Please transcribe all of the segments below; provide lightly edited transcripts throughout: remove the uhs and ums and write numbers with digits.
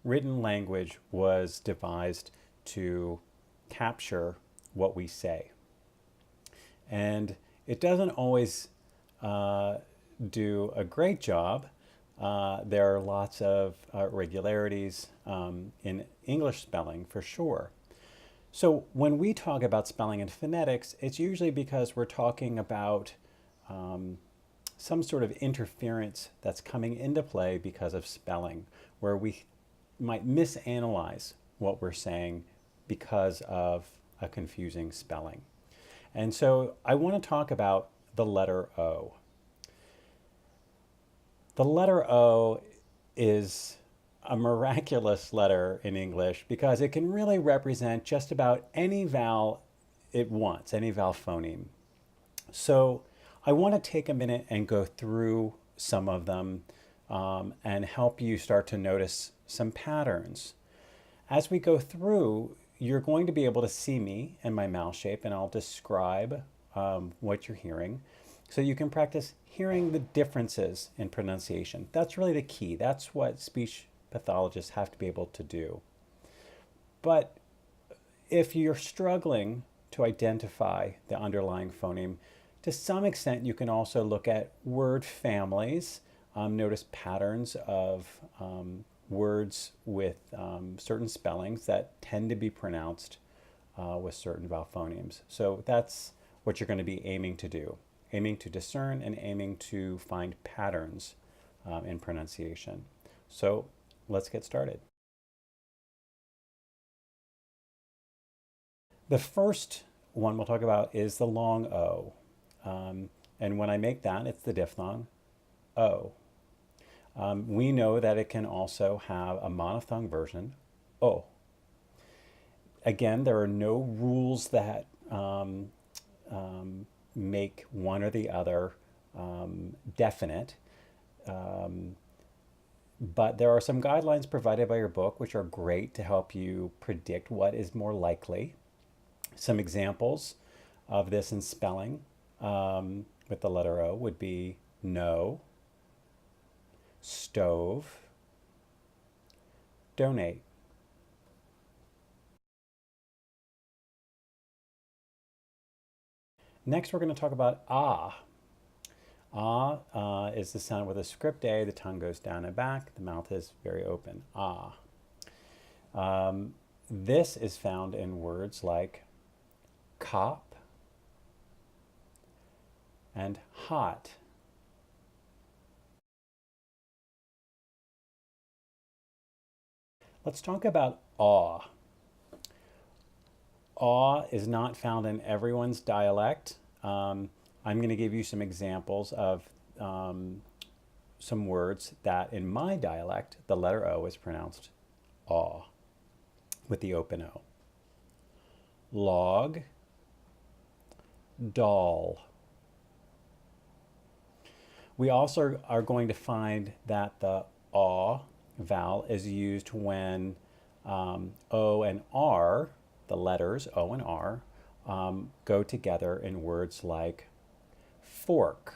written language was devised to capture what we say. And it doesn't always do a great job. There are lots of irregularities in English spelling for sure. So when we talk about spelling and phonetics, it's usually because we're talking about some sort of interference that's coming into play because of spelling, where we might misanalyze what we're saying because of a confusing spelling. And so I want to talk about the letter O. The letter O is a miraculous letter in English because it can really represent just about any vowel it wants, any vowel phoneme. So I want to take a minute and go through some of them and help you start to notice some patterns. As we go through, you're going to be able to see me and my mouth shape, and I'll describe what you're hearing so you can practice hearing the differences in pronunciation. That's really the key. That's what speech pathologists have to be able to do. But if you're struggling to identify the underlying phoneme, to some extent you can also look at word families, notice patterns of words with certain spellings that tend to be pronounced with certain vowel phonemes. So that's what you're going to be aiming to do, aiming to discern and aiming to find patterns in pronunciation. So let's get started. The first one we'll talk about is the long O. And when I make that, it's the diphthong O. We know that it can also have a monophthong version, O. Again, there are no rules that make one or the other definite. But there are some guidelines provided by your book which are great to help you predict what is more likely. Some examples of this in spelling with the letter O would be no, stove, donate. Next, we're going to talk about ah. Ah is the sound with a script A. The tongue goes down and back. The mouth is very open. Ah. This is found in words like cop and hot. Let's talk about awe. Awe is not found in everyone's dialect. I'm going to give you some examples of some words that in my dialect, the letter O is pronounced aw with the open O. Log, doll. We also are going to find that the aw vowel is used when O and R, the letters O and R, go together in words like fork,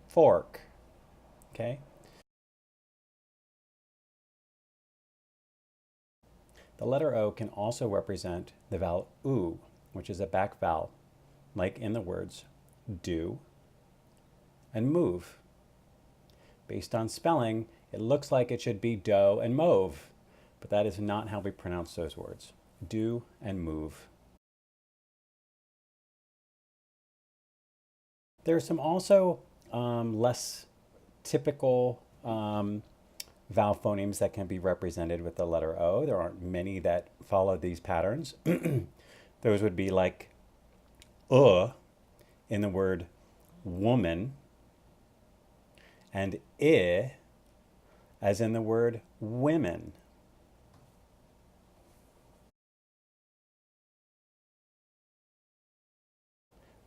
fork, okay? The letter O can also represent the vowel oo, which is a back vowel, like in the words do and move. Based on spelling, it looks like it should be dough and mauve, but that is not how we pronounce those words. Do and move. There's some also less typical vowel phonemes that can be represented with the letter O. There aren't many that follow these patterns. Those would be like in the word woman, and I as in the word women.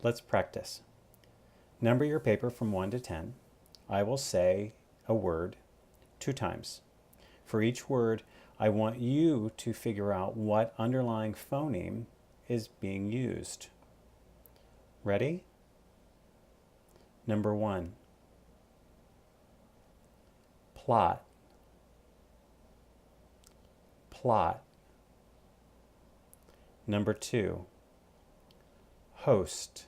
Let's practice. Number your paper from 1 to 10. I will say a word 2 times. For each word, I want you to figure out what underlying phoneme is being used. Ready? Number 1. Plot. plot. Number 2, host,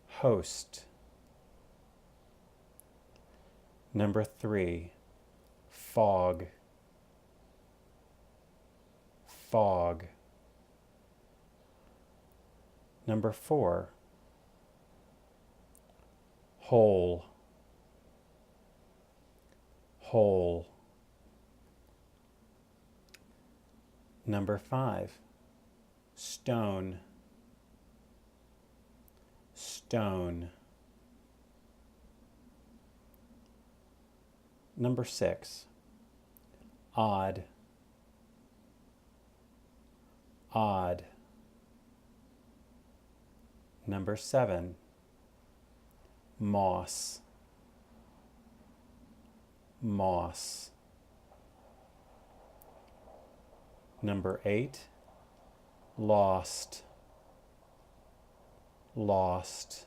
host. Number 3, fog, fog. Number 4, whole, whole. Number 5, stone, stone. Number 6, odd, odd. Number 7, moss, moss. Number 8, lost, lost.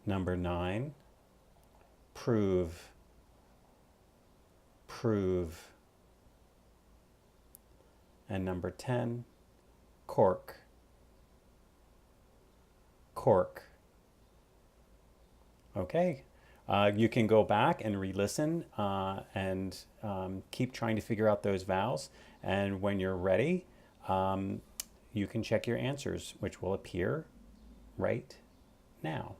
Number 9, prove, prove. And number 10, cork, cork. Okay. You can go back and re-listen and keep trying to figure out those vowels. And when you're ready, you can check your answers, which will appear right now.